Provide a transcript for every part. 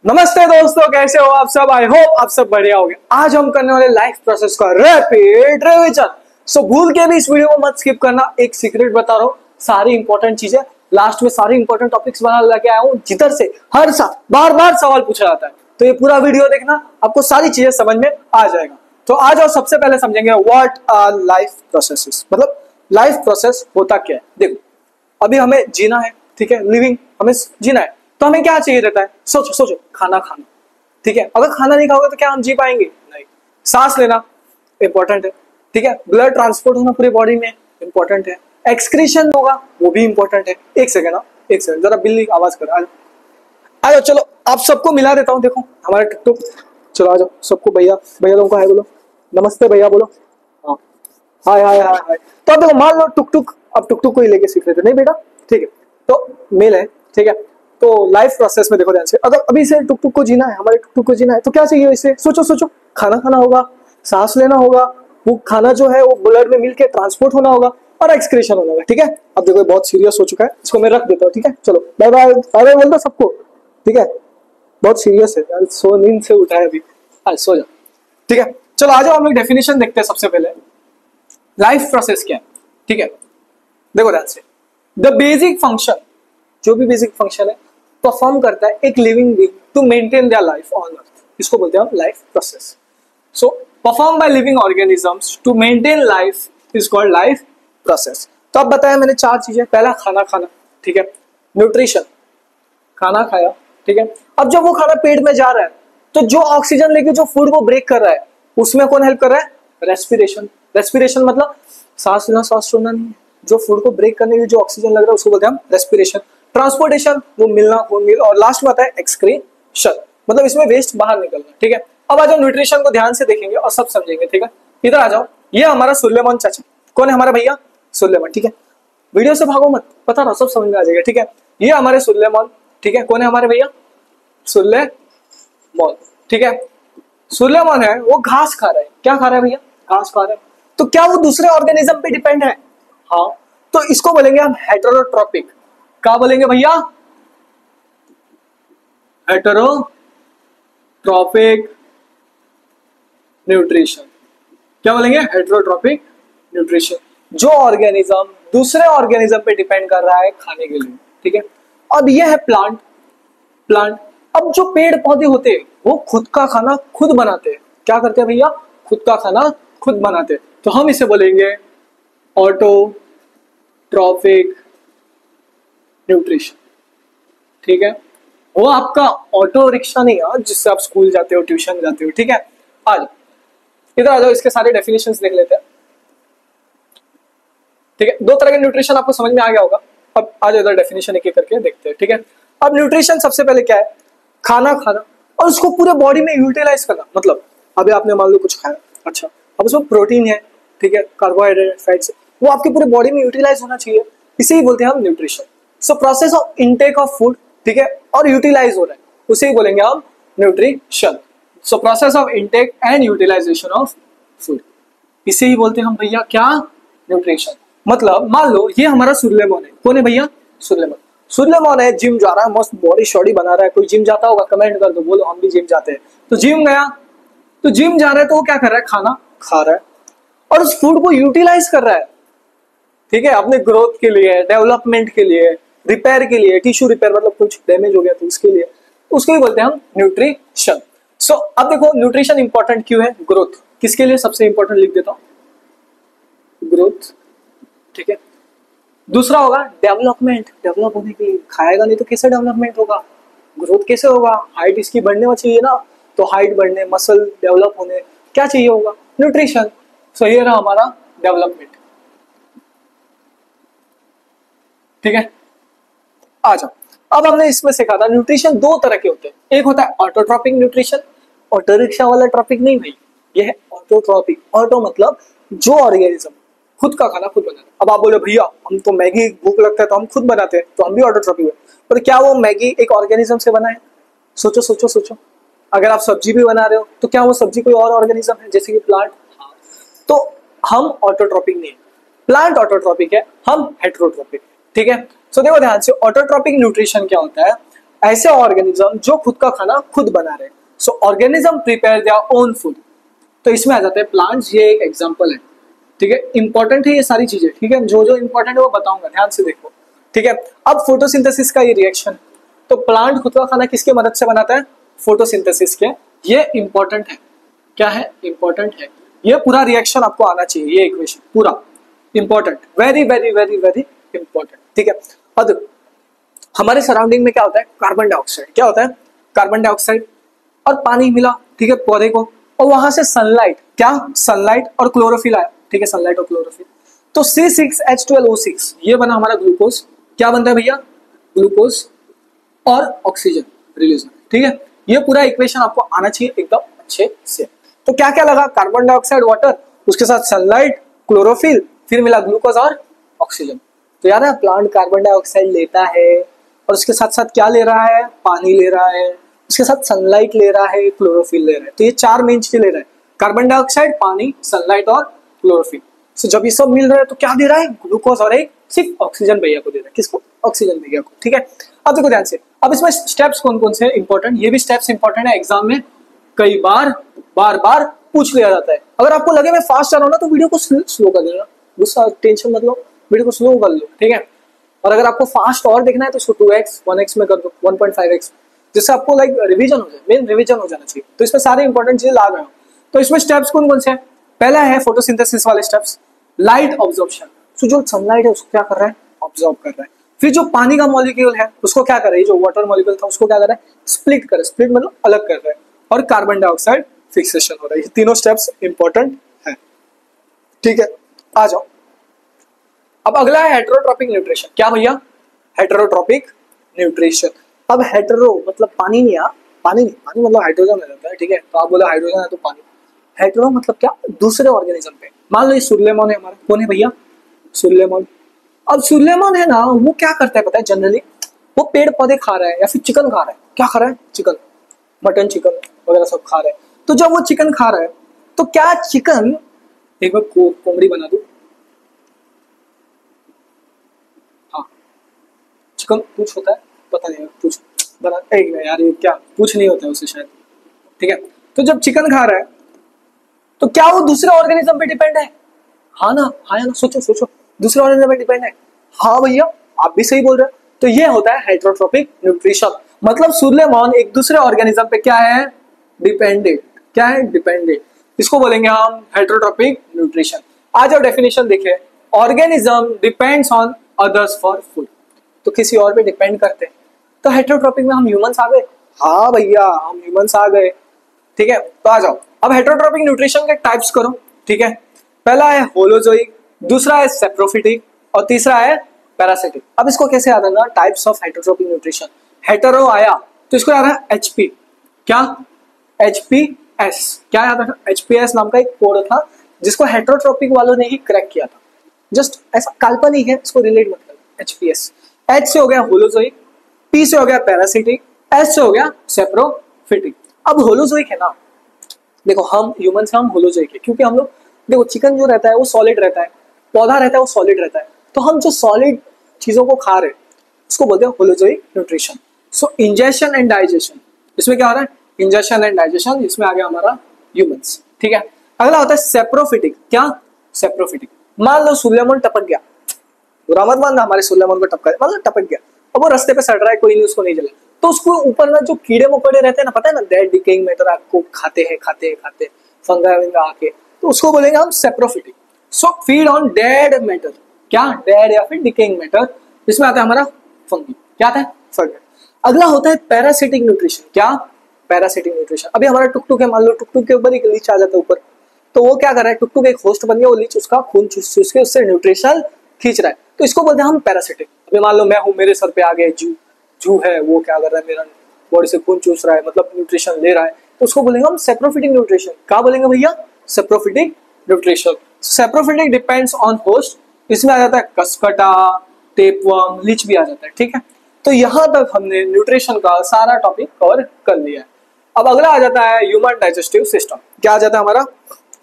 नमस्ते दोस्तों, कैसे हो आप सब। आई होप आप सब बढ़िया होंगे। आज हम करने वाले लाइफ प्रोसेस का रैपिड रिवीजन। सो भूल के भी इस वीडियो को मत स्किप करना। एक सीक्रेट बता रहा हूँ, सारी इंपॉर्टेंट चीजें लास्ट में, सारी इंपॉर्टेंट टॉपिक्स बना लेके आया हूँ जिधर से हर साल बार बार सवाल पूछा जाता है। तो ये पूरा वीडियो देखना, आपको सारी चीजें समझ में आ जाएगा। तो आज और सबसे पहले समझेंगे व्हाट आर लाइफ प्रोसेसेस, मतलब लाइफ प्रोसेस होता क्या है। देखो, अभी हमें जीना है, ठीक है, लिविंग हमें जीना है, तो हमें क्या चाहिए रहता है। सोचो सोचो, खाना खाना, ठीक है। अगर खाना नहीं खाओगे तो क्या हम जी पाएंगे? नहीं। सांस लेना इंपॉर्टेंट है, ठीक है। ब्लड ट्रांसपोर्ट होना पूरी बॉडी में इंपॉर्टेंट है। एक्सक्रीशन होगा, वो भी इंपॉर्टेंट है। एक सेकंड, एक सेकंड, जरा बिल्ली आवाज कर। आ जाओ, चलो आप सबको मिला देता हूँ। देखो हमारे टुक टुक, चलो आ जाओ सबको। भैया भैया तुमको हाय बोलो, नमस्ते भैया बोलो। हाँ, हाय हाय हाय हाय। तो अब देखो, मान लो टुक टुक, अब टुक टुक को ही लेके सीख रहे थे, नहीं बेटा, ठीक है। तो मेल है, ठीक है। तो लाइफ प्रोसेस में देखो ध्यान से, अगर अभी से टुक टुक को जीना है, हमारे टुक टुक को जीना है, तो क्या चाहिए इसे। सोचो सोचो, खाना खाना होगा, सांस लेना होगा, वो खाना जो है वो ब्लड में मिलके ट्रांसपोर्ट होना होगा, और एक्सक्रीशन होना होगा, ठीक है। अब देखो बहुत सीरियस हो चुका है, इसको मैं रख देता हूँ, ठीक है। चलो बाय बाय, बाय बाय बोल दो सबको, ठीक है। बहुत सीरियस है यार, सो नींद से उठा है अभी, आज सो जाओ, ठीक है। चलो आ जाओ, हम लोग डेफिनेशन देखते हैं सबसे पहले। लाइफ प्रोसेस क्या है, ठीक है। देखो ध्यान से, द बेसिक फंक्शन, जो भी बेसिक फंक्शन है परफॉर्म करता है एक living being to maintain their life on earth, इसको बोलते हैं हम life process. So perform by living organisms to maintain life is called life process. तो अब बताया मैंने चार चीजें। पहला खाना खाना, ठीक है, न्यूट्रिशन, खाना खाया, ठीक है। अब जब वो खाना पेट में जा रहा है, तो जो ऑक्सीजन लेके जो फूड को ब्रेक कर रहा है, उसमें कौन हेल्प कर रहा है? रेस्पिरेशन। रेस्पिरेशन मतलब सांस लेना सांस छोड़ना नहीं, जो फूड को ब्रेक करने के लिए जो ऑक्सीजन लग रहा है उसको बोलते हैं हम रेस्पिरेशन। ट्रांसपोर्टेशन, वो मिलना खून मिल, और लास्ट में आता है एक्सक्रीशन, मतलब इसमें वेस्ट बाहर निकलना, ठीक है। अब आ जाओ, न्यूट्रिशन को ध्यान से देखेंगे और सब समझेंगे, ठीक है। इधर आ जाओ, ये हमारा सुलेमान चाचा। कौन है हमारा भैया? सुलेमान, ठीक है। वीडियो से भागो मत, पता ना, सब समझ में आ जाएगा, ठीक है। ये हमारे सुलेमान, ठीक है। कौन है हमारे भैया? सुलेमान, ठीक है। सुलेमान है, वो घास खा रहा है। क्या खा रहा है भैया? घास खा रहा है। तो क्या वो दूसरे ऑर्गेनिज्म पे डिपेंड है? हाँ। तो इसको बोलेंगे हम हेटेरोट्रॉपिक। क्या बोलेंगे भैया? Heterotrophic nutrition. क्या बोलेंगे? Heterotrophic nutrition. जो ऑर्गेनिज्म दूसरे ऑर्गेनिज्म पे डिपेंड कर रहा है खाने के लिए, ठीक है। अब ये है प्लांट। प्लांट, अब जो पेड़ पौधे होते हैं वो खुद का खाना खुद बनाते हैं। क्या करते हैं भैया? खुद का खाना खुद बनाते हैं। तो हम इसे बोलेंगे ऑटोट्रॉपिक न्यूट्रिशन, ठीक है। वो आपका ऑटो रिक्शा नहीं है जिससे आप स्कूल जाते हो, ट्यूशन जाते हो, ठीक है। आ जाओ, इधर आ जाओ, इसके सारे डेफिनेशंस देख लेते हैं, ठीक है। दो तरह के न्यूट्रिशन आपको समझ में आ गया होगा। अब आ जाओ इधर, डेफिनेशन एक एक करके देखते हैं, ठीक है। अब न्यूट्रिशन सबसे पहले क्या है? खाना खाना और उसको पूरे बॉडी में यूटिलाइज करना। मतलब अभी आपने मान लो कुछ खाया, अच्छा, अब उसमें प्रोटीन है, ठीक है, कार्बोहाइड्रेट, फैट्स, वो आपके पूरे बॉडी में यूटिलाइज होना चाहिए, इसे ही बोलते हैं हम nutrition. So process of intake of food, ठीक है, और यूटिलाइज हो रहा है, उसे ही बोलेंगे हम nutrition. So process of intake and utilization of food, इसे ही बोलते हैं हम भैया क्या? न्यूट्रिशन। मतलब मान लो ये हमारा सुलेमान है। कौन है भैया? सुलेमान। सुलेमान है, जिम जा रहा है, मस्त बॉडी शॉडी बना रहा है। कोई जिम जाता होगा? कमेंट कर दो, बोलो हम भी जिम जाते हैं। तो जिम गया, तो जिम जा रहा है, तो वो क्या कर रहा है? खाना खा रहा है और उस फूड को यूटिलाइज कर रहा है, ठीक है, अपने ग्रोथ के लिए, डेवलपमेंट के लिए, रिपेयर के लिए, टिश्यू रिपेयर, मतलब कुछ डैमेज हो गया तो उसके लिए, उसको ही बोलते हैं हम न्यूट्रिशन। सो अब देखो, न्यूट्रिशन इंपॉर्टेंट क्यों है? ग्रोथ। किसके लिए सबसे इंपॉर्टेंट? लिख देता हूं, ग्रोथ, ठीक है। दूसरा होगा डेवलपमेंट। डेवलप होने के लिए, खाएगा नहीं तो कैसे डेवलपमेंट होगा? ग्रोथ कैसे होगा? हाइट इसकी बढ़ने चाहिए ना, तो हाइट बढ़ने, मसल डेवलप होने क्या चाहिए होगा? न्यूट्रिशन। सो ये रहा हमारा डेवलपमेंट, ठीक है। आ जाओ, अब हमने इसमें सीखा था न्यूट्रिशन दो तरह के होते हैं। एक होता है ऑटोट्रॉपिक न्यूट्रिशन, ऑटो रिक्शा वाला ट्रॉपिक नहीं भाई, ये है ऑटोट्रॉपिक। ऑटो मतलब जो ऑर्गेनिज्म खुद का खाना खुद बनाता है। अब आप बोले भैया हम तो मैगी भूख लगता है तो हम खुद बनाते हैं, तो हम भी ऑटोट्रॉपिक है, पर क्या वो मैगी एक ऑर्गेनिज्म से बना है? सोचो सोचो सोचो। अगर आप सब्जी भी बना रहे हो तो क्या वो सब्जी कोई और ऑर्गेनिज्म है, जैसे कि प्लांट? तो हम ऑटोट्रॉपिक नहीं है, प्लांट ऑटोट्रॉपिक है, हम हेटेरोट्रॉपिक, ठीक है। सो देखो ध्यान से, ऑटोट्रॉपिक न्यूट्रिशन क्या होता है? ऐसे ऑर्गेनिज्म जो खुद का खाना खुद बना रहे। So organism prepare their own food. तो इसमें आ जाते हैं प्लांट्स, ये एक एग्जांपल है, ठीक है। इंपॉर्टेंट है ये सारी चीजें, ठीक है, जो जो इंपॉर्टेंट है वो बताऊंगा, ध्यान से देखो, ठीक है। अब फोटोसिंथेसिस का ये रिएक्शन, तो प्लांट खुद का खाना किसके मदद से बनाता है? फोटोसिंथेसिस के। ये इंपॉर्टेंट है, क्या है? इंपॉर्टेंट है। ये पूरा रिएक्शन आपको आना चाहिए, ये इक्वेशन पूरा important, very very very very important, ठीक है। अब देखो हमारे सराउंडिंग में क्या होता है? Carbon dioxide. क्या होता है? कार्बन डाइऑक्साइड और पानी मिला, ठीक है, पौधे को, और वहां से सनलाइट, क्या? सनलाइट और क्लोरोफिल आया, ठीक है, सनलाइट और क्लोरोफिल। तो C6H12O6 ये बना हमारा ग्लूकोज। क्या बनता है भैया? ग्लूकोज और ऑक्सीजन रिलीज, ठीक है। ये पूरा इक्वेशन आपको आना चाहिए एकदम अच्छे से। तो क्या क्या लगा? कार्बन डाइऑक्साइड, वाटर, उसके साथ सनलाइट, क्लोरोफिल, फिर मिला ग्लूकोज और ऑक्सीजन। तो याद है प्लांट कार्बन डाइऑक्साइड लेता है और उसके साथ साथ क्या ले रहा है? पानी ले रहा है, उसके साथ सनलाइट ले रहा है, क्लोरोफिल ले रहा है। तो ये चार मेन चीजें ले रहा है, कार्बन डाइऑक्साइड, पानी, सनलाइट और क्लोरोफिल। सो जब ये सब मिल रहा है तो क्या दे रहा है? ग्लूकोज और एक सिर्फ ऑक्सीजन भैया को दे रहा है। किसको? ऑक्सीजन भैया को, ठीक है। अब देखो ध्यान से, अब इसमें स्टेप्स कौन कौन से इंपॉर्टेंट, ये भी स्टेप्स इंपॉर्टेंट है, एग्जाम में कई बार बार पूछ लिया जाता है। अगर आपको लगे मैं फास्ट आ रहा हूं ना तो वीडियो को स्लो कर देना, गुस्सा टेंशन मत लो, वीडियो को स्लो कर लो, ठीक है। और अगर आपको फास्ट और देखना है तो इसको 2x 1x में कर दो, 1.5x, जिससे आपको लाइक रिवीजन हो जाए, मेन रिवीजन हो जाना चाहिए। तो इसमें सारे इंपॉर्टेंट चीजें ला रहे हो। तो इसमें स्टेप्स कौन कौन से हैं? पहला है फोटोसिंथेसिस वाले स्टेप्स, लाइट ऑब्जॉर्प्शन। तो जो सनलाइट है उसको क्या कर रहा है? ऑब्जॉर्ब कर रहा है। फिर जो पानी का मॉलिक्यूल है उसको क्या कर रहा है? जो वाटर मॉलिक्यूल था उसको क्या कर रहा है? स्प्लिट कर रहा है, स्प्लिट मतलब अलग कर रहा है। और कार्बन डाइऑक्साइड फिक्सेशन हो रहा है। ये तीनों स्टेप्स इंपॉर्टेंट है, ठीक है। आ जाओ, अब अगला है हेटेरोट्रॉपिक न्यूट्रिशन। क्या भैया? Heterotrophic nutrition. अब हेटेरो मतलब पानी नहीं, पानी नहीं, पानी मतलब हाइड्रोजन में रहता है, ठीक है। तो आप बोला हाइड्रोजन है तो पानी। हेटेरो मतलब क्या? दूसरे ऑर्गेनिज्म पे। मान लो ये सूर्यलेमन है हमारा, कौन है भैया? सूर्यलेमन। अब सूर्यलेमन है ना, वो क्या करता है पता है? जनरली वो पेड़ पौधे खा रहा है या फिर चिकन खा रहा है। क्या खा रहा है? चिकन, मटन, चिकन वगैरह सब खा रहा है। तो जब वो चिकन खा रहा है तो क्या चिकन, एक बार कोमड़ी बना दो, हाँ, चिकन पूछ होता है, पता नहीं पूछ बना, एक यार ये क्या पूछ नहीं होता है उसे शायद, ठीक है। तो जब चिकन खा रहा है तो क्या वो दूसरे ऑर्गेनिज्म पे डिपेंड है? हाँ ना, हाँ या ना, सोचो सोचो, दूसरे ऑर्गेनिज्म पे डिपेंड है। हाँ भैया आप भी सही बोल रहे हैं। तो ये होता है हेटेरोट्रॉपिक न्यूट्रिशन। मतलब सूर्यलेमन एक दूसरे ऑर्गेनिज्म पे क्या है? डिपेंडेंट। क्या है? डिपेंडेंट। इसको बोलेंगे हम हेटेरोट्रॉपिक न्यूट्रिशन। आ जाओ डेफिनेशन देखिए, organism depends on others for food. तो किसी और पे डिपेंड करते हैं। तो हेटेरोट्रॉपिक में हम ह्यूमंस आ गए। हाँ भैया हम ह्यूमंस आ गए, ठीक है। तो आ जाओ, अब हेटेरोट्रॉपिक न्यूट्रिशन के टाइप्स करो, ठीक है। पहला है होलोजोइक, दूसरा है सेप्रोफिटिक और तीसरा है पैरासिटिक। अब इसको कैसे याद रखना? Types of heterotrophic nutrition. Hetero आया तो इसको याद है एचपी। क्या? एचपीएस। क्या याद रखना? एचपीएस नाम का एक कोड था जिसको हेटेरोट्रॉपिक वालों ने ही क्रैक किया था। जस्ट ऐसा काल्पनिक है, इसको रिलेट मत करना। एचपीएस। एच से हो गया होलोजोइक, पी से हो गया पैरासिटिक, एस से हो गया सेप्रोफिटिक। अब होलोजोइक है ना, देखो हम ह्यूमन से हम होलोजोइक है क्योंकि हम लोग, देखो चिकन जो रहता है वो सॉलिड रहता है, पौधा रहता है वो सॉलिड रहता है। तो हम जो सॉलिड चीजों को खा रहे हैं उसको बोलते हैं holozoic nutrition. So ingestion and digestion, इसमें क्या हो रहा है? इंजेशन एंड डाइजेशन, इसमें आ गया हमारा ह्यूमंस, ठीक है। अगला होता है सेप्रोफिटिक। क्या? सेप्रोफिटिक। मान लो सूर्यलेमन टपक गया, बुरा मत मानना, हमारे सूर्यलेमन को टपका, मतलब टपक गया, अब वो रास्ते पे सड़ रहा है, कोई नहीं उसको नहीं जला, तो उसको ऊपर ना जो कीड़े मकोड़े रहते हैं ना, पता है ना, डेड डिकेइंग मैटर आपको खाते हैं फंगा विंगा आके, तो उसको बोलेंगे हम saprophytic. So feed on dead matter. क्या? डेड या फिर डिकेइंग मैटर। इसमें आता है हमारा फंगी। क्या आता है? फंगी। अगला होता है पैरासिटिक न्यूट्रिशन। क्या? Parasitic nutrition. अभी हमारा टुकटुक है, मान लो टुकटुक के ऊपर एक लीच आ जाता है ऊपर, तो वो क्या कर रहा है? टुकटुक एक होस्ट बन गया, वो लीच उसका खून चूस चूस के उससे न्यूट्रिशन खींच रहा है, तो इसको बोलते हैं हम पैरासिटिक। अभी मान लो मैं हूं, मेरे सर पे आ गया जू है, वो क्या कर रहा है? मेरा बॉडी से खून चूस रहा है, मतलब न्यूट्रिशन ले रहा है, तो उसको बोलेंगे हम सेप्रोफिटिक न्यूट्रिशन। क्या बोलेंगे भैया? Saprophytic nutrition. Saprophytic depends on host. इसमें आ जाता है कसकटा, टेपवर्म, लीच भी आ जाता है, ठीक है। तो यहां तक हमने न्यूट्रिशन का सारा टॉपिक कवर कर लिया है। अब अगला आ जाता है ह्यूमन डाइजेस्टिव सिस्टम। क्या आ जाता है हमारा?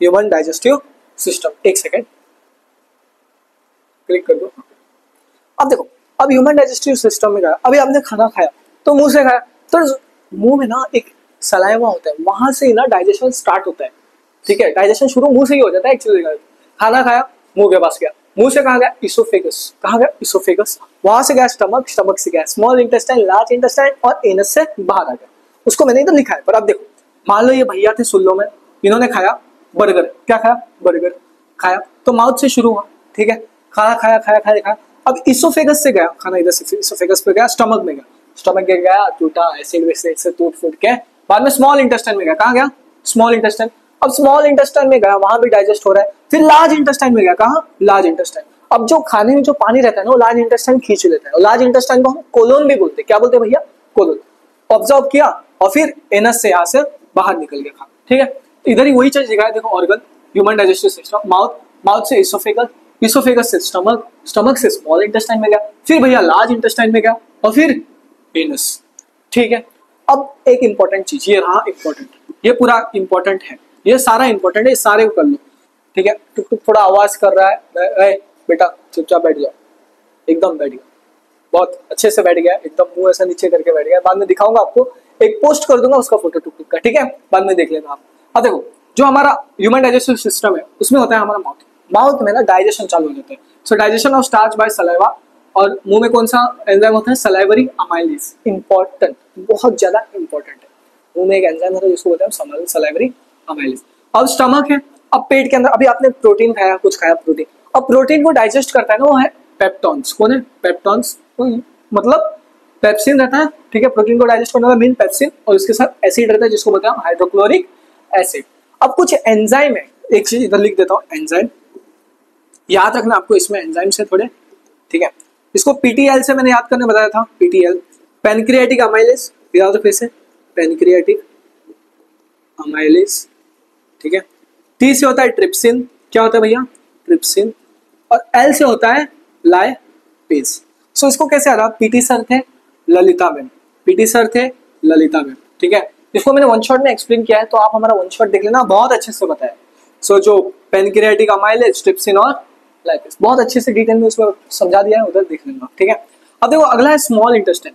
Human digestive system. एक सेकेंड क्लिक कर दो। अब देखो, अब ह्यूमन डाइजेस्टिव सिस्टम में क्या, अभी आपने खाना खाया, तो मुंह से खाया, तो मुंह में ना एक सलाइवा होता है, वहां से ना डाइजेशन स्टार्ट होता है। ठीक है, डाइजेशन शुरू मुंह से ही हो जाता है एक्चुअली। खाना खाया, मुंह के पास गया, मुंह से कहा गया इसोफेगस, कहा गया इसोफेगस, वहां से गया स्टमक, स्टमक से गया स्मॉल इंटेस्टाइन, लार्ज इंटेस्टाइन और एनस से बाहर आ गया। उसको मैंने इधर लिखा है, पर अब देखो, मान लो ये भैया थे सुल्लो में, इन्होंने खाया बर्गर, क्या खाया, बर्गर खाया, तो माउथ से शुरू हुआ। ठीक है, खाना खाया खाया खाया खाया, अब इसोफेगस से गया खाना, इधर से इसोफेगस पे गया, स्टमक में गया, स्टमक में गया, टूटा, एसिड वैसिड से टूट फूट के बाद में स्मॉल इंटेस्टाइन में गया, कहाँ गया, स्मॉल इंटेस्टाइन। अब स्मॉल इंटेस्टाइन में गया, वहां भी डाइजेस्ट हो रहा है, फिर लार्ज इंटेस्टाइन में गया, कहाँ, लार्ज इंटेस्टाइन। अब जो खाने में जो पानी रहता है ना, वो लार्ज इंटेस्टाइन खींच लेता है, और लार्ज इंटेस्टाइन को हम कोलोन भी बोलते हैं। क्या बोलते हैं भैया, कोलोन। ऑब्जर्व किया और फिर एनस से यहाँ से बाहर निकल गया खाना। ठीक है, इधर ही वही चीज दिखाया, देखो organ, human digestive system, mouth, mouth से इसोफेगस, इसोफेगस से स्टमक, स्टमक से स्मॉल इंटेस्टाइन में गया, फिर भैया लार्ज इंटेस्टाइन में गया और फिर एनस। ठीक है, अब एक इंपॉर्टेंट चीज, ये रहा इंपॉर्टेंट, ये पूरा इंपॉर्टेंट है, ये सारा इंपॉर्टेंट है, ये सारे को कर लो। ठीक है, टुक टुक थोड़ा आवाज कर रहा है, बेटा चुपचाप बैठ जाओ, एकदम बैठ गया, बहुत अच्छे से बैठ गया, एकदम मुंह ऐसा नीचे करके बैठ गया। बाद में दिखाऊंगा आपको, एक पोस्ट कर दूंगा उसका फोटो टुक टुक का। ठीक है, बाद में देख लेना आप। अब देखो, जो हमारा ह्यूमन डाइजेस्टिव सिस्टम है, उसमें होता है हमारा माउथ, माउथ में ना डाइजेशन चालू हो जाता है। So digestion of starch by saliva, और मुंह में कौन सा एंजाइम होता है, सलाइवरी अमाइलेज, इंपॉर्टेंट, बहुत ज्यादा इंपॉर्टेंट है। मुंह में एक एंजाइम होता है जिसको बोलते हैं सलाइवरी अमाइलेज। अब स्टमक है, अब पेट के अंदर, अभी आपने प्रोटीन खाया, कुछ खाया प्रोटीन, अब प्रोटीन को डाइजेस्ट करता है ना, वो है पेप्टॉन्स। कौन है, पेप्टॉन्स, मतलब पेप्सिन रहता है। ठीक है, प्रोटीन को डाइजेस्ट करने वाला मेन पेप्सिन, और उसके साथ एसिड रहता है जिसको बोलते हैं हाइड्रोक्लोरिक एसिड। अब कुछ एंजाइम है, एक चीज इधर लिख देता हूँ, एंजाइम याद रखना आपको, इसमें एंजाइम से थोड़े। ठीक है, इसको पीटीएल से मैंने याद करने बताया था, पीटीएल, पैनक्रियाटिक अमाइलेज, याद रखो इसे, पैनक्रियाटिक अमाइलेज। ठीक है, टी से होता है ट्रिप्सिन, क्या होता है भैया, ट्रिप्सिन, और एल से होता है लाइपेज। सो इसको कैसे आ रहा, पीटी सर थे, ललिता मैम, पीटी सर थे, ललिता मैम। ठीक है, इसको मैंने वन शॉट में एक्सप्लेन किया है, तो आप हमारा वन शॉट देख लेना, बहुत अच्छे से बताया। सो जो पैनक्रियाटिक अमाइलेज, ट्रिप्सिन और लाइपेज, बहुत अच्छे से डिटेल में उसमें समझा दिया है, उधर देख लेना। ठीक है, अब देखो अगला है स्मॉल इंटेस्टाइन।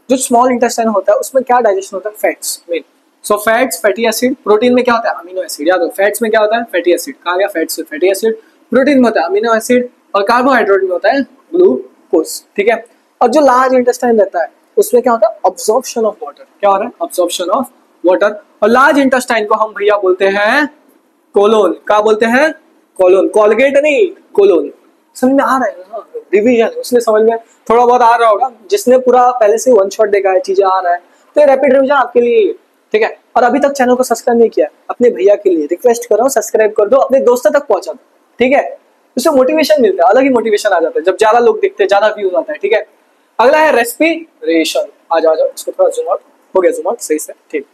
जो स्मॉल इंटेस्टाइन होता है उसमें क्या डाइजेशन होता है, फैट्स मेन। सो फैट्स, फैटी एसिड, प्रोटीन में क्या होता है, अमीनो एसिड, याद रखो, फैट्स में क्या होता है, फैटी एसिड, कहा गया फैट्स से फैटी एसिड, प्रोटीन में होता है अमीनो एसिड, और कार्बोहाइड्रेट में होता है ग्लूकोज। ठीक है, और जो लार्ज इंटेस्टाइन रहता है उसमें क्या होता है, अब्जॉर्प्शन ऑफ वाटर, क्या हो रहा है, अब्जॉर्प्शन ऑफ वाटर। और लार्ज इंटेस्टाइन को हम भैया बोलते हैं कोलोन, क्या बोलते हैं, कोलोन, कॉलगेट नहीं, कोलोन। समझ में आ रहा है ना, रिवीजन उसमें समझ में थोड़ा बहुत आ रहा होगा, जिसने पूरा पहले से वन शॉट देखा है, चीजें आ रहा है, तो रैपिड रिवीजन आपके लिए। ठीक है, और अभी तक चैनल को सब्सक्राइब नहीं किया, अपने भैया के लिए रिक्वेस्ट कर रहा हूँ, सब्सक्राइब कर दो, अपने दोस्तों तक पहुंचा दो। ठीक है, उससे मोटिवेशन मिलता है, अलग ही मोटिवेशन आ जाता है जब ज्यादा लोग दिखते हैं, ज्यादा व्यूज आता है। ठीक है, अगला है रेस्पिरेशन, आ जाओ इसको थोड़ा जूम आउट हो गया, जूम आउट सही से। ठीक,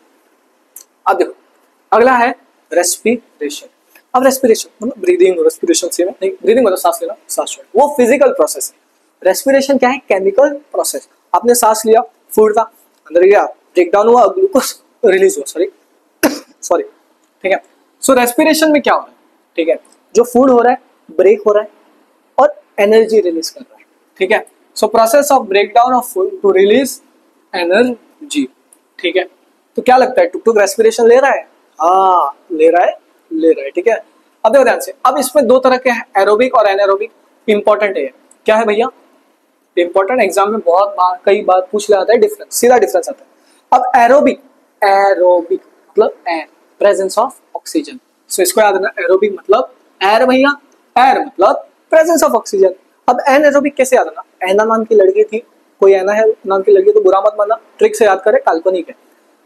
अब देखो अगला है रेस्पिरेशन। अब रेस्पिरेशन मतलब ब्रीदिंग, रेस्पिरेशन से नहीं, ब्रीदिंग मतलब सांस लेना, सांस छोड़ना, वो फिजिकल प्रोसेस है। रेस्पिरेशन क्या है, केमिकल प्रोसेस। आपने सांस लिया, फूड था, अंदर गया, ब्रेक डाउन हुआ, ग्लूकोज रिलीज हुआ, सॉरी। ठीक है, सो रेस्पिरेशन में क्या हो रहा है, ठीक है, जो फूड हो रहा है ब्रेक हो रहा है और एनर्जी रिलीज कर रहा है। ठीक है, so process of break down of food to release energy. ठीक है, तो क्या लगता है, टुक टुक रेस्पिरेशन ले रहा है, हाँ ले रहा है, ले रहा है। ठीक है, अब देखो ध्यान से, अब इसमें दो तरह के हैं, एरोबिक और एनारोबिक। इंपॉर्टेंट है, क्या है भैया, इंपॉर्टेंट, एग्जाम में बहुत बार कई बार पूछ लिया जाता है, डिफरेंस, सीधा डिफरेंस आता है। अब एरोबिक, एरोबिक मतलब एयर, प्रेजेंस ऑफ ऑक्सीजन। सो इसको याद रखना, एरोबिक मतलब एयर भैया, एयर मतलब प्रेजेंस ऑफ ऑक्सीजन। अब एनारोबिक कैसे याद रखना, एना नाम की लड़की थी, कोई एना है नाम की लड़की तो बुरा मत मानना, ट्रिक से याद करे, काल्पनिक है।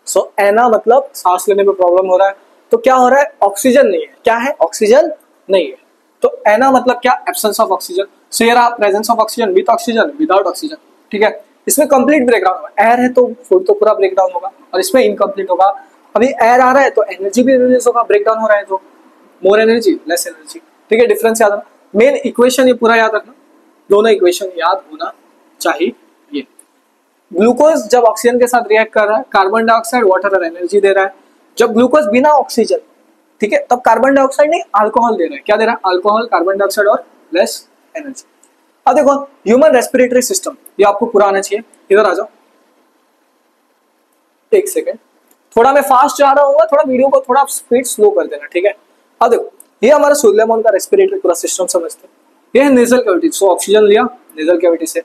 सो एना मतलब सांस लेने में प्रॉब्लम हो रहा है, तो क्या हो रहा है, ऑक्सीजन नहीं है, क्या है, ऑक्सीजन नहीं है, तो एना मतलब क्या, एब्सेंस ऑफ ऑक्सीजन। सो ये रहा presence of oxygen, with oxygen, without oxygen. ठीक है, इसमें कंप्लीट ब्रेकडाउन होगा, एयर है तो फूड तो पूरा ब्रेकडाउन होगा, और इसमें इनकम्प्लीट होगा। अभी एयर आ रहा है तो एनर्जी भी रिलीज होगा, ब्रेकडाउन हो रहा है तो मोर एनर्जी, लेस एनर्जी। ठीक है, डिफरेंस याद रखना, मेन इक्वेशन ये पूरा याद रखना, दोनों इक्वेशन याद होना चाहिए। ये ग्लूकोज जब ऑक्सीजन के साथ रिएक्ट कर रहा है, कार्बन डाइऑक्साइड वाटर और एनर्जी दे रहा है। जब ग्लूकोज बिना ऑक्सीजन, ठीक है, तब कार्बन डाइऑक्साइड नहीं अल्कोहल दे रहा है, क्या दे रहा है, अल्कोहल, कार्बन डाइऑक्साइड और लेस एनर्जी। अब देखो ह्यूमन रेस्पिरेटरी सिस्टम, ये आपको पूरा आना चाहिए, इधर आ जाओ। एक सेकेंड, थोड़ा मैं फास्ट जा रहा हूँ, थोड़ा वीडियो को थोड़ा स्पीड स्लो कर देना, ठीक है। अब देखो ये हमारा सुलेमान का रेस्पिरेटरी पूरा सिस्टम समझते हैं। ये है नेजल कैविटी, सो ऑक्सीजन लिया नेजल कैविटी से,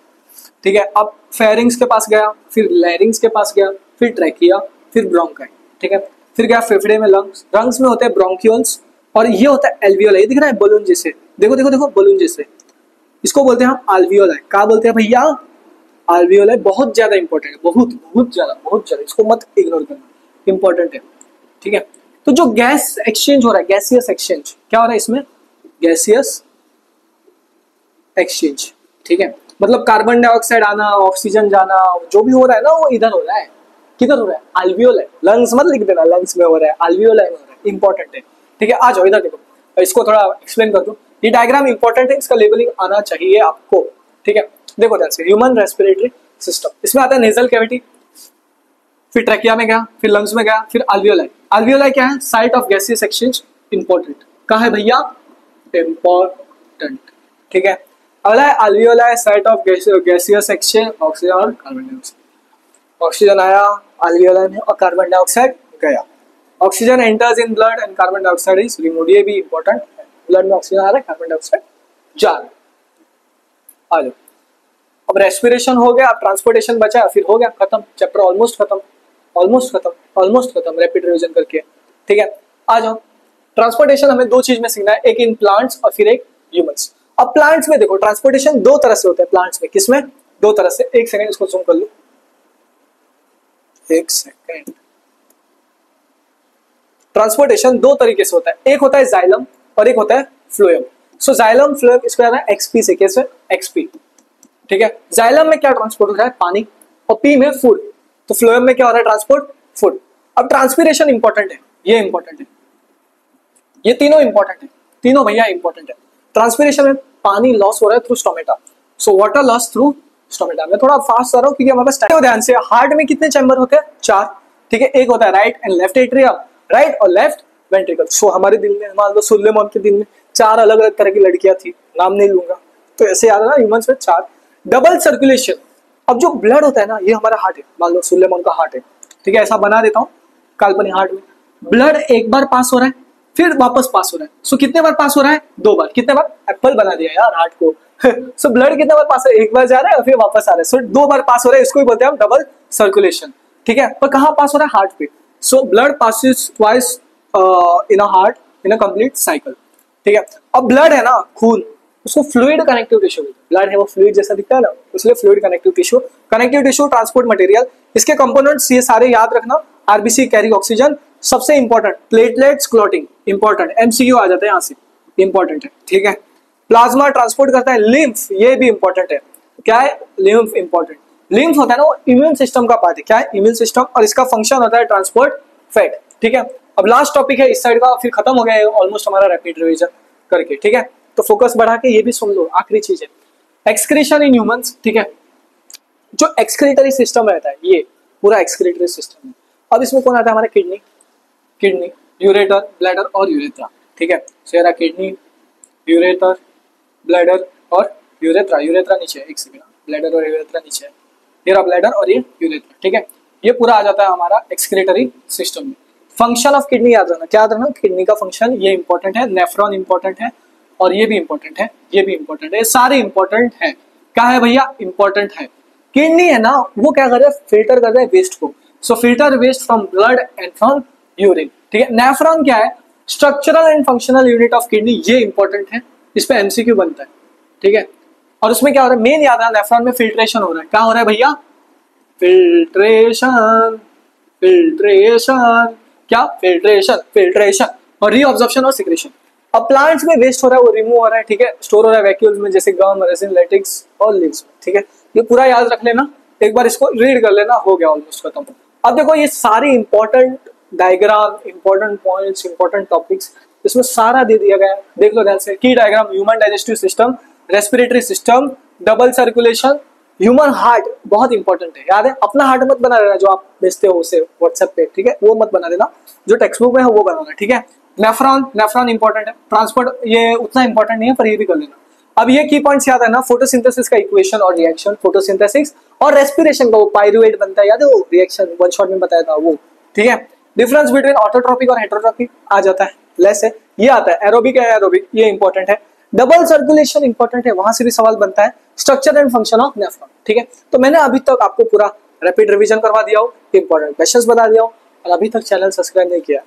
ठीक है। अब फेरिंग्स के पास गया, फिर लैरिंग्स के पास गया, फिर ट्रैकिया, फिर ब्रोंकाई, ठीक है। फिर गया फेफड़े में लंग्स, लंग्स में होते हैं ब्रोंक्यूल्स, और ये होता है एल्वियोलाई। ये दिख रहा है बलून जैसे, देखो देखो देखो बलून जैसे, इसको बोलते हैं हम अल्वियोलाई। क्या बोलते हैं भैया? अल्वियोलाई। बहुत ज्यादा इंपॉर्टेंट है, बहुत बहुत ज्यादा, इसको मत इग्नोर करना, इंपॉर्टेंट है, ठीक है। तो जो गैस एक्सचेंज हो रहा है, गैसियस एक्सचेंज, क्या हो रहा है इसमें? गैसियस एक्सचेंज, ठीक है। मतलब कार्बन डाइऑक्साइड आना, ऑक्सीजन जाना, जो भी हो रहा है ना वो इधर हो रहा है। किधर हो रहा है? अल्वियोलाई। लंग्स मत लिख देना, लंग्स में हो रहा है, अल्वियोलाई में हो रहा है, इंपॉर्टेंट है, ठीक है। आ जाओ इधर देखो, इसको थोड़ा एक्सप्लेन कर दो। ये डायग्राम इंपॉर्टेंट है, इसका लेबलिंग आना चाहिए आपको, ठीक है। देखो ध्यान से, ह्यूमन रेस्पिरेटरी सिस्टम, इसमें आता है नेजल कैविटी, फिर ट्रैकिया में गया, फिर लंग्स में गया, फिर अल्वियोलाई। अल्वियोलाई क्या है? Site of gaseous exchange, important. कहाँ है भैया? इंपॉर्टेंट, ठीक है। अगला है alveoli, site of gaseous exchange, oxygen और कार्बन डाइऑक्साइड। ऑक्सीजन आया अल्वियोलाई में और कार्बन डाइऑक्साइड गया। Oxygen enters in blood and carbon dioxide is removed. ये भी इंपॉर्टेंट है, ब्लड में ऑक्सीजन आ रहा है, कार्बन डाइऑक्साइड जा रहा है। आ जाओ, अब रेस्पिरेशन हो गया, अब ट्रांसपोर्टेशन बचा, फिर हो गया खत्म, चैप्टर ऑलमोस्ट खत्म, ऑलमोस्ट खत्म, ऑलमोस्ट खत्म, रैपिड रिवीजन करके, ठीक है। आ जाओ, ट्रांसपोर्टेशन हमें दो चीज में सीखना है, एक इन प्लांट्स और फिर एक ह्यूमंस। अब प्लांट्स में देखो ट्रांसपोर्टेशन दो तरह से होता है, प्लांट्स में किसमें? दो तरह से। एक सेकंड इसको जूम कर लो, एक सेकंड। ट्रांसपोर्टेशन दो तरीके से होता है, एक होता है जाइलम और एक होता है फ्लोएम। सो जाइलम फ्लोएम, इसको याद है एक्सपी से, कैसे? एक्सपी, ठीक है। जाइलम में क्या ट्रांसपोर्ट हो रहा है? पानी, और पी में फूड। तो फ्लोएम में क्या हो रहा है? Transport, food. अब ट्रांसपीरेशन इंपॉर्टेंट है, ये इंपॉर्टेंट है, ये तीनों इंपॉर्टेंट है, तीनों भैया इंपॉर्टेंट है। ट्रांसपीरेशन में पानी लॉस हो रहा है through stomata, so water loss through stomata. मैं थोड़ा फास्ट कर रहा हूँ क्योंकि हमारे पास टाइम। ध्यान से, हार्ट में कितने चैम्बर होते हैं? 4, ठीक है। एक होता है right and left atrium, right और लेफ्ट वेंट्रिकल। सो हमारे दिल में, मान लो सुलेमान के दिल में 4 अलग अलग तरह की लड़कियां थी, नाम नहीं लूंगा, तो ऐसे याद है ना, ह्यूमंस में 4। Double circulation. अब जो ब्लड होता है ना, ये हमारा हार्ट है, मान लो सुलेमान का हार्ट है, ठीक है। ऐसा बना देता हूँ काल्पनिक हार्ट में, ब्लड एक बार पास हो रहा है, फिर वापस पास हो रहा है। सो कितने बार पास हो रहा है? 2 बार। कितने बार? एप्पल बना दिया यार हार्ट को। सो ब्लड कितने बार पास हो रहा है? एक बार जा रहा है और फिर वापस आ रहा है। सो 2 बार पास हो रहा है, इसको ही बोलते हैं हम डबल सर्कुलेशन, ठीक है। पर कहाँ पास हो रहा है? हार्ट पे। So blood passes twice in a heart in a complete cycle, ठीक है। अब ब्लड है ना, खून, उसको फ्लूइड कनेक्टिव टिश्यू, ब्लड है वो फ्लूइड जैसा दिखता है ना, इसलिए fluid connective tissue. Connective tissue, transport material, इसके कंपोनेंट्स ये सारे याद रखना। आरबीसी कैरी ऑक्सीजन, सबसे important platelets clotting, important, MCQ आ जाता है यहाँ से, इंपॉर्टेंट है, ठीक है। प्लाज्मा ट्रांसपोर्ट करता है लिम्फ, ये भी इंपॉर्टेंट है। क्या है? Lymph important. लिम्फ होता है ना, वो इम्यून सिस्टम का पार्ट है। क्या है? इम्यून सिस्टम, और इसका फंक्शन होता है ट्रांसपोर्ट फैट, ठीक है। अब लास्ट टॉपिक है इस साइड का, फिर खत्म हो गया है ऑलमोस्ट हमारा रैपिड रिवीजन करके, ठीक है। तो फोकस बढ़ा के ये भी सुन लो, आखिरी चीज है एक्सक्रीशन इन ह्यूमंस, ठीक है। जो एक्सक्रीटरी सिस्टम रहता है, ये पूरा एक्सक्रीटरी सिस्टम है। अब इसमें कौन आता है? हमारा किडनी, किडनी, यूरेटर, ब्लैडर और यूरेथ्रा, ठीक है। सेरा किडनी, यूरेटर, ब्लैडर और यूरेथ्रा। यूरेथ्रा नीचे है, एक सेकंड, ब्लैडर और यूरेथ्रा नीचे है, ये ब्लैडर और ये यूरेथ्रा, ठीक है। ये पूरा आ जाता है हमारा एक्सक्रीटरी सिस्टम में। फंक्शन ऑफ किडनी याद रखना, क्या याद रखना? किडनी का फंक्शन, ये इंपॉर्टेंट है। नेफ्रॉन इंपॉर्टेंट है, और ये भी इंपॉर्टेंट है, ये भी इंपॉर्टेंट है, ये सारे इंपॉर्टेंट है। क्या है भैया? इंपॉर्टेंट है। किडनी है ना, वो क्या कर रहा है? फिल्टर कर रहा है वेस्ट को। So filter waste from blood and from urine, ठीक है। नेफ्रॉन क्या है? Structural and functional unit of kidney, ये इंपॉर्टेंट है, इस पे एमसीक्यू बनता है, ठीक है। और उसमें क्या हो रहा है? मेन याद है, नेफ्रॉन में फिल्ट्रेशन हो रहा है। क्या हो रहा है भैया? फिल्ट्रेशन, फिल्ट्रेशन, क्या? फिल्ट्रेशन, फिल्ट्रेशन और रीअब्जॉर्प्शन और सिक्रेशन। अब प्लांट्स में वेस्ट हो रहा है, वो रिमूव हो रहा है, ठीक है, स्टोर हो रहा है वैक्यूल्स में, जैसे गम, रेजिन, लेटेक्स और लीव्स, ठीक है। ये पूरा याद रख लेना, एक बार इसको रीड कर लेना, हो गया ऑलमोस्ट खत्म। अब देखो ये सारी important diagram, important points, important topics इसमें सारा दे दिया गया है, देख लो ध्यान से। की diagram, human digestive system, respiratory system, double circulation, human heart बहुत इंपॉर्टेंट है, याद है। अपना हार्ट मत बना देना जो आप भेजते हो उसे व्हाट्सएप पे, ठीक है, वो मत बना देना, जो टेक्स्ट बुक में है वो बनाना, ठीक है। नेफ्रॉन, नेफ्रॉन इंपॉर्टेंट है। ट्रांसपोर्ट ये उतना इंपॉर्टेंट नहीं है, पर ये भी कर लेना। अब ये की पॉइंट्स याद है ना, फोटोसिंथेसिस का इक्वेशन और रिएक्शन, फोटोसिंथेसिस और रेस्पिरेशन का वो पायरुवेट बनता है, याद है वो रिएक्शन वन शॉट में बताया था वो, ठीक है। डिफरेंस बिटवीन ऑटोट्रॉपिक और हेटेरोट्रॉपिक आ जाता है, लेस है, ये आता है एरोबिक है एरोबिक, ये इंपॉर्टेंट है। डबल सर्कुलेशन इंपॉर्टेंट है, वहां से भी सवाल बनता है। Structure and function of nephron, ठीक है। तो मैंने अभी तक आपको पूरा रैपिड रिवीजन करवा दिया हूँ, इंपॉर्टेंट क्वेश्चंस बता दिया हूँ, और अभी तक चैनल सब्सक्राइब नहीं किया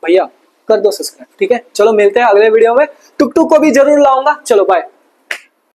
भैया कर दो सब्सक्राइब, ठीक है। चलो मिलते हैं अगले वीडियो में, टुक टुक को भी जरूर लाऊंगा। चलो बाय।